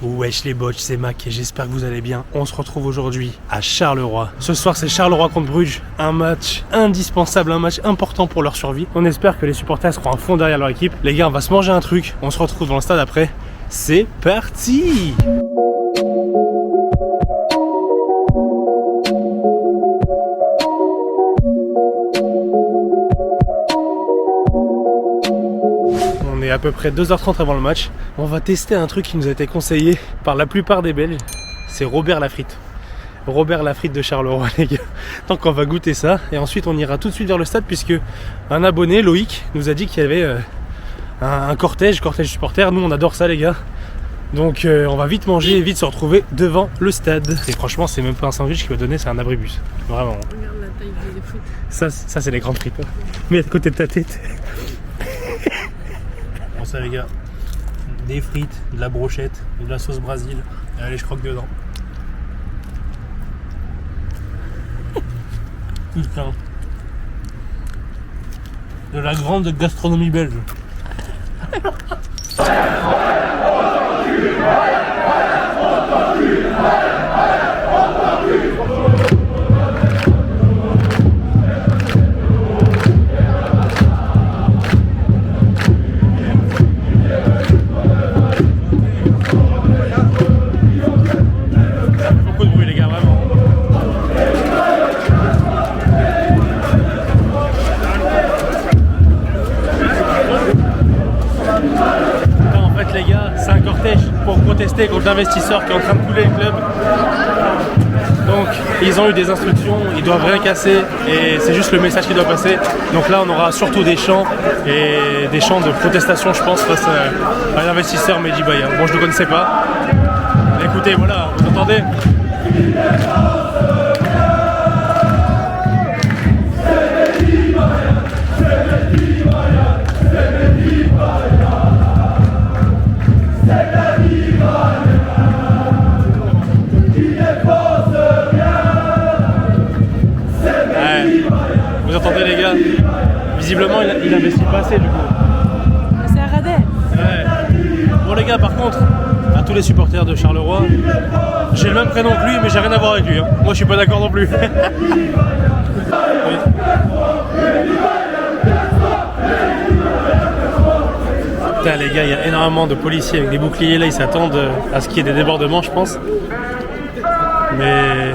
Wesh les bots, c'est Mac et j'espère que vous allez bien. On se retrouve aujourd'hui à Charleroi. Ce soir c'est Charleroi contre Bruges, un match indispensable, un match important pour leur survie. On espère que les supporters seront à fond derrière leur équipe. Les gars, on va se manger un truc, on se retrouve dans le stade après. C'est parti! À peu près 2h30 avant le match, on va tester un truc qui nous a été conseillé par la plupart des Belges, c'est Robert Lafrite. Robert Lafrite de Charleroi les gars. Donc on va goûter ça et ensuite on ira tout de suite vers le stade puisque un abonné, Loïc, nous a dit qu'il y avait un cortège supporter. Nous on adore ça les gars. Donc on va vite manger et vite se retrouver devant le stade. Et franchement c'est même pas un sandwich qui va donner, c'est un abribus. Vraiment. Regarde la taille des frites. Ça c'est les grandes frites. Mais à côté de ta tête. Ça les gars, des frites, de la brochette, de la sauce Brésil, et allez je croque dedans. Putain. De la grande gastronomie belge. Contre l'investisseur qui est en train de couler le club. Donc ils ont eu des instructions, ils doivent rien casser et c'est juste le message qui doit passer. Donc là on aura surtout des chants et des chants de protestation je pense face à l'investisseur Mehdi Baya. Bon je ne le connaissais pas. Écoutez voilà, vous entendez ? Vous entendez les gars? Visiblement il investit pas assez du coup. C'est un radais. Ouais. Bon les gars par contre, à tous les supporters de Charleroi, j'ai le même prénom que lui mais j'ai rien à voir avec lui. Hein. Moi je suis pas d'accord non plus. Oui. Putain les gars, il y a énormément de policiers avec des boucliers là, ils s'attendent à ce qu'il y ait des débordements je pense. Mais...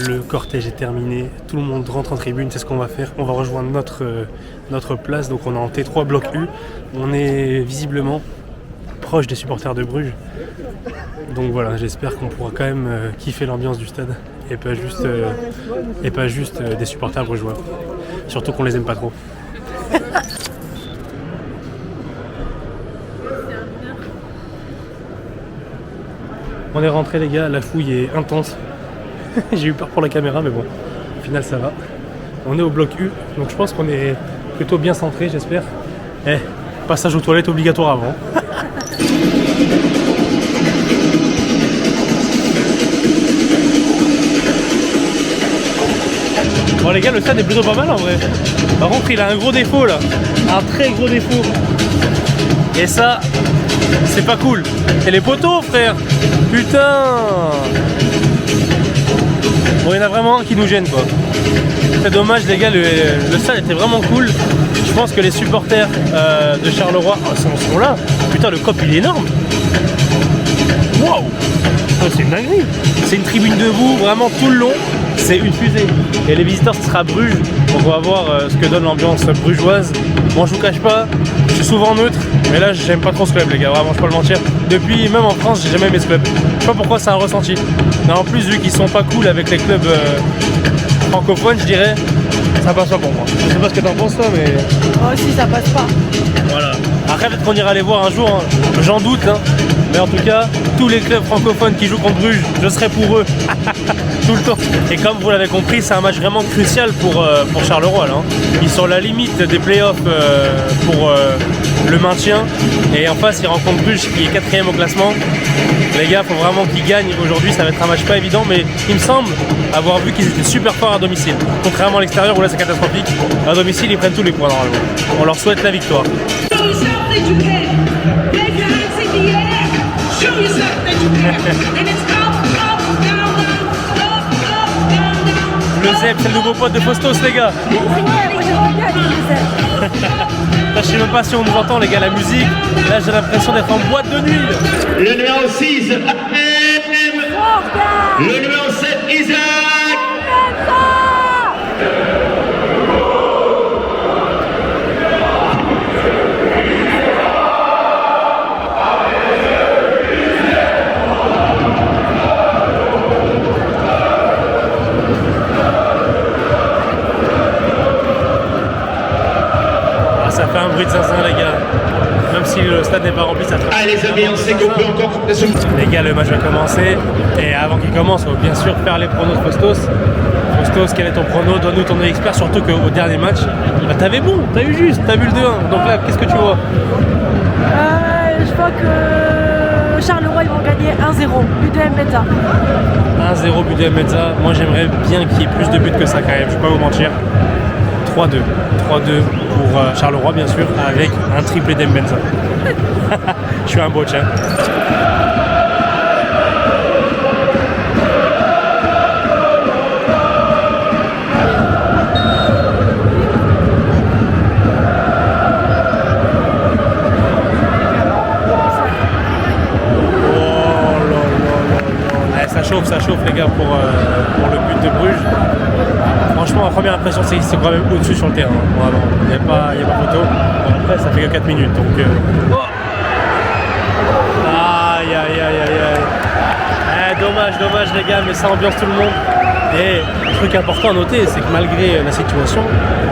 Le cortège est terminé, tout le monde rentre en tribune, c'est ce qu'on va faire. On va rejoindre notre place, donc on est en T3 bloc U. On est visiblement proche des supporters de Bruges. Donc voilà, j'espère qu'on pourra quand même kiffer l'ambiance du stade et pas juste des supporters brugeois. Surtout qu'on les aime pas trop. On est rentré les gars, la fouille est intense. J'ai eu peur pour la caméra mais bon, au final ça va. On est au bloc U, donc je pense qu'on est plutôt bien centré j'espère. Passage aux toilettes obligatoire avant. Bon les gars, le stade est plutôt pas mal en vrai. Par contre il a un gros défaut là. Un très gros défaut. Et ça, c'est pas cool. Et les poteaux, frère. Putain. Bon, il y en a vraiment un qui nous gêne, quoi. C'est dommage, les gars, le stade était vraiment cool. Je pense que les supporters de Charleroi sont là. Putain, le cop, il est énorme. Waouh. Oh, c'est une dinguerie. C'est une tribune debout, vraiment tout le long. C'est une fusée. Et les visiteurs, ce sera Bruges. Donc on va voir ce que donne l'ambiance brugeoise. Moi, je vous cache pas, je suis souvent neutre. Mais là, j'aime pas trop ce club, les gars. Vraiment, je peux pas le mentir. Depuis, même en France, j'ai jamais aimé ce club. Je sais pas pourquoi, c'est un ressenti. Mais en plus, vu qu'ils sont pas cool avec les clubs francophones, je dirais, ça passe pas pour moi. Je sais pas ce que t'en penses, toi, mais... Moi aussi, ça passe pas. Voilà. Après, peut-être qu'on ira les voir un jour, hein. J'en doute, hein. Mais en tout cas, tous les clubs francophones qui jouent contre Bruges, je serai pour eux. Tout le temps. Et comme vous l'avez compris, c'est un match vraiment crucial pour Charleroi, là, hein. Ils sont à la limite des playoffs pour le maintien. Et en face, ils rencontrent Bruges qui est 4ème au classement. Les gars, il faut vraiment qu'ils gagnent aujourd'hui. Ça va être un match pas évident, mais il me semble avoir vu qu'ils étaient super forts à domicile. Contrairement à l'extérieur où là c'est catastrophique. À domicile, ils prennent tous les points normalement. On leur souhaite la victoire. Le Zeb, c'est le nouveau pote de Fostos, les gars. Là, je sais même pas si on nous entend, les gars, la musique. Là, j'ai l'impression d'être en boîte de nuit. Le numéro 6, le numéro 7, Isaac. Ça fait un bruit de zinzin, les gars. Même si le stade n'est pas rempli, ça fait. Allez les amis, on sait qu'on peut encore. Les gars, le match va commencer. Et avant qu'il commence, il faut bien sûr faire les pronos de Fostos. Fostos, quel est ton prono? Donne-nous ton expert, surtout qu'au dernier match, bah, t'avais bon, t'as eu juste, t'as vu le 2-1. Donc là, qu'est-ce que tu vois? Je vois que Charleroi, ils vont gagner 1-0. But de Mbeta. 1-0 but de Mbeta. Moi, j'aimerais bien qu'il y ait plus de buts que ça quand même, je vais pas vous mentir. 3-2. 3-2 pour Charleroi, bien sûr, avec un triplé d'Mbeta. Je suis un botch, hein. Ça chauffe les gars pour le but de Bruges. Franchement, la première impression, c'est quand même au-dessus sur le terrain. Vraiment, il n'y a pas photo. Bon, après, ça fait que 4 minutes. Donc, oh, aïe, aïe, aïe, aïe, aïe. Dommage les gars, mais ça ambiance tout le monde. Et le truc important à noter, c'est que malgré la situation,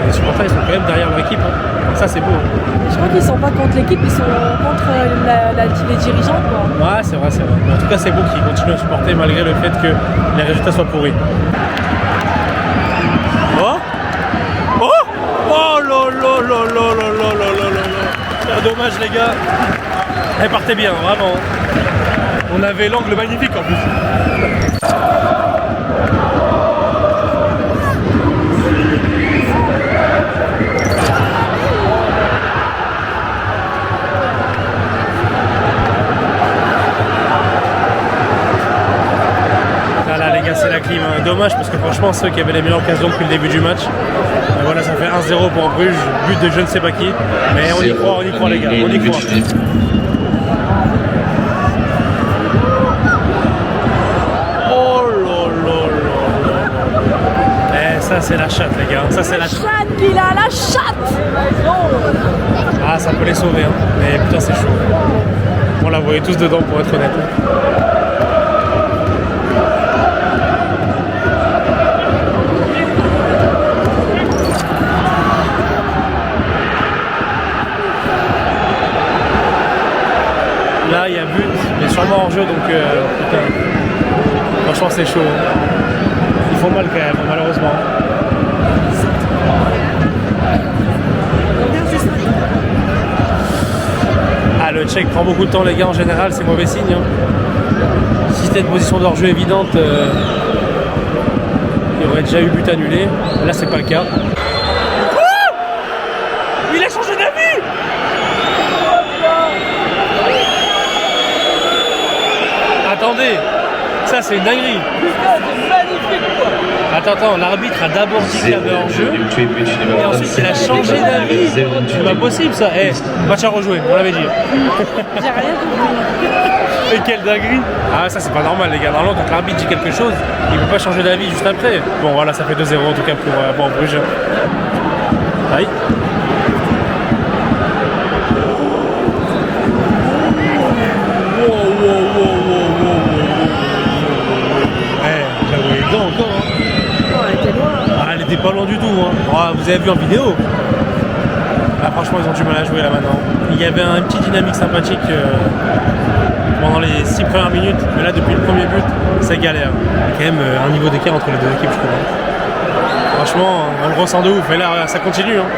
les supporters ils sont quand même derrière leur équipe, hein. Ça c'est beau. Je crois qu'ils sont pas contre l'équipe, ils sont contre les dirigeants, quoi. Ouais, c'est vrai. Mais en tout cas, c'est beau qu'ils continuent à supporter malgré le fait que les résultats soient pourris. Oh là. Dommage les gars. Elle partait bien, vraiment. On avait l'angle magnifique en plus. C'est la clim, dommage parce que franchement ceux qui avaient les meilleures occasions depuis le début du match. Et voilà, ça fait 1-0 pour Bruges, but de je ne sais pas qui, mais on y croit les gars, on y croit. Oh là. Eh, ça c'est la chatte les gars, ça c'est la chatte. Il a la chatte. Ah, ça peut les sauver, hein. Mais putain c'est chaud. On la voyait tous dedans pour être honnête. Là, il y a but, mais sûrement hors jeu, donc putain. Franchement, c'est chaud. Ils font mal quand même, malheureusement. Ah, le check prend beaucoup de temps, les gars, en général, c'est mauvais signe. Hein. Si c'était une position de hors jeu évidente, il y aurait déjà eu but annulé. Là, c'est pas le cas. Il a changé d'avis. attendez, ça c'est une dinguerie. Attends, l'arbitre a d'abord dit qu'il y avait hors-jeu, et ensuite il a changé d'avis. C'est pas possible ça. Match à rejouer, on l'avait dit. J'ai rien compris. Et quelle dinguerie. Ah ça c'est pas normal les gars, normalement quand l'arbitre dit quelque chose, il peut pas changer d'avis juste après. Bon voilà, ça fait 2-0 en tout cas pour Bruges. Aïe. Elle était pas loin du tout, hein. Oh, vous avez vu en vidéo. Là, franchement, ils ont du mal à jouer là maintenant. Il y avait un petit dynamique sympathique pendant les 6 premières minutes, mais là, depuis le premier but, c'est galère. Il y a quand même un niveau d'écart entre les deux équipes, je trouve. Franchement, on le ressent de ouf. Et là, ça continue. Hein.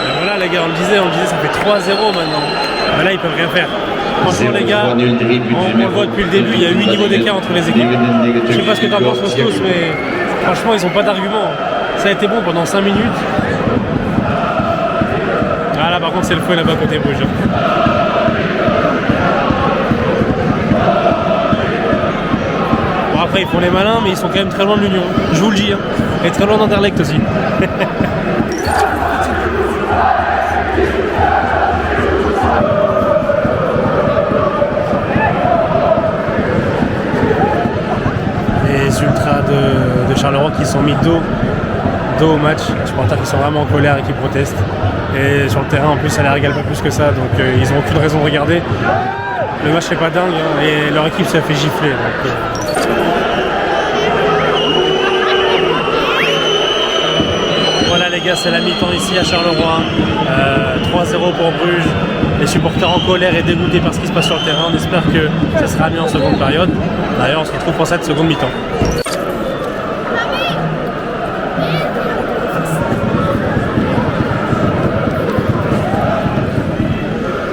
Et voilà, les gars, on le disait, ça fait 3-0 maintenant. Mais là, ils peuvent rien faire. Franchement, les gars, on le voit depuis le début, il y a 8 niveaux d'écart entre les équipes. Je sais pas ce que t'en penses, tous, mais franchement, ils n'ont pas d'argument. Ça a été bon pendant 5 minutes. Ah là, par contre, c'est le fouet là-bas côté Bruges. Bon, après, ils font les malins, mais ils sont quand même très loin de l'Union. Je vous le dis. Hein. Et très loin d'Anderlecht aussi. Les ultras de Charleroi qui sont mis dos au match, les supporters qui sont vraiment en colère et qui protestent. Et sur le terrain en plus ça les régale pas plus que ça, donc ils n'ont aucune raison de regarder. Le match n'est pas dingue hein, et leur équipe se fait gifler. Donc, Voilà les gars, c'est la mi-temps ici à Charleroi. 3-0 pour Bruges. Les supporters en colère et dégoûtés par ce qui se passe sur le terrain. On espère que ça sera mieux en seconde période. D'ailleurs, on se retrouve pour cette seconde mi-temps.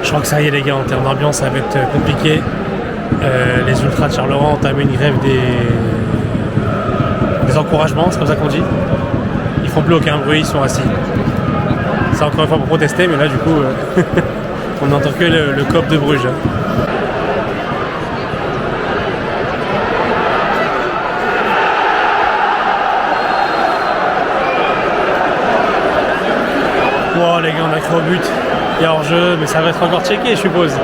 Je crois que ça y est les gars, en termes d'ambiance, ça va être compliqué. Les ultras de Charleroi ont entamé une grève des encouragements, c'est comme ça qu'on dit. Ils font plus aucun bruit, ils sont assis. C'est encore une fois pour protester, mais là du coup, on n'entend que le COP de Bruges. Wow les gars, on a cru au but. Il y a hors-jeu, mais ça va être encore checké, je suppose.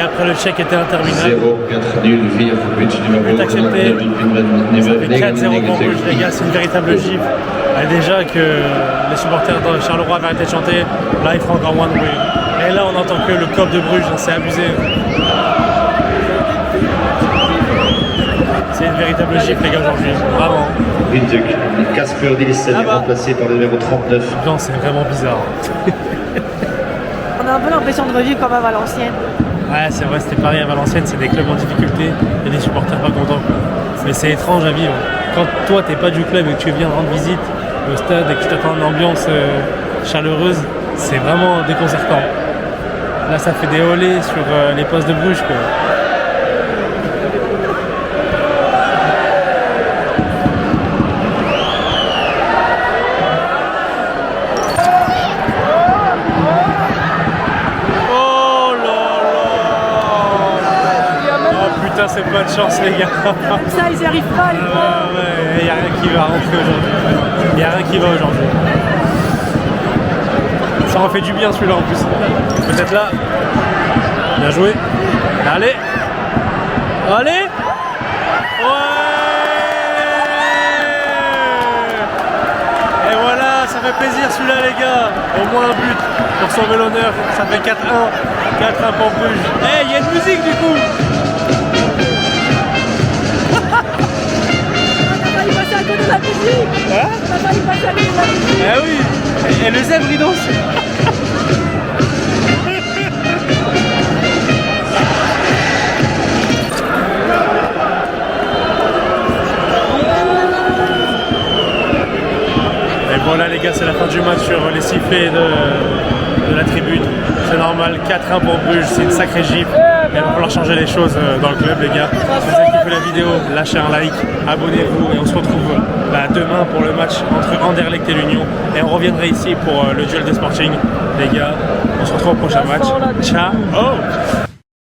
Après le check était interminable. 0-4 nul, but numéro accepté. Ça fait 4-0 pour Bruges, les gars, c'est une véritable gifle. Déjà que les supporters de Charleroi avaient arrêté de chanter, là ils feront encore moins de bruit. Et là on entend que le COP de Bruges, c'est abusé. C'est une véritable gifle les gars aujourd'hui, vraiment. Casper Nielsen est remplacé par le numéro 39. Non, c'est vraiment bizarre. On a un peu l'impression de revivre comme à Valenciennes. Ouais, c'est vrai, c'était pareil à Valenciennes, c'est des clubs en difficulté et des supporters pas contents. Mais c'est étrange à vivre. Quand toi, t'es pas du club et que tu viens rendre visite au stade et que tu t'attends à une ambiance chaleureuse, c'est vraiment déconcertant. Là, ça fait des olés sur les postes de Bruges, quoi. C'est pas de chance les gars. Ça ils y arrivent pas les gars. Ouais, y a rien qui va rentrer aujourd'hui. Y a rien qui va aujourd'hui. Ça en fait du bien celui-là en plus. Peut-être là. Bien joué. Allez. Allez. Ouais. Et voilà, ça fait plaisir celui-là les gars. Au moins un but pour sauver l'honneur. Ça fait 4-1. 4-1 pour Bruges. Eh, il y a une musique du coup. La musique. Hein? On a failli passer à côté de la musique. Ah oui. Et le zèbre il danse. Et bon là les gars, c'est la fin du match sur les sifflets de la tribune. mal. 4-1 pour Bruges, c'est une sacrée gifle. Et il va falloir changer les choses dans le club, les gars. Si vous avez kiffé la vidéo, lâchez un like, abonnez-vous et on se retrouve demain pour le match entre Anderlecht et l'Union. Et on reviendra ici pour le duel de Sporting. Les gars, on se retrouve au prochain match. Ciao!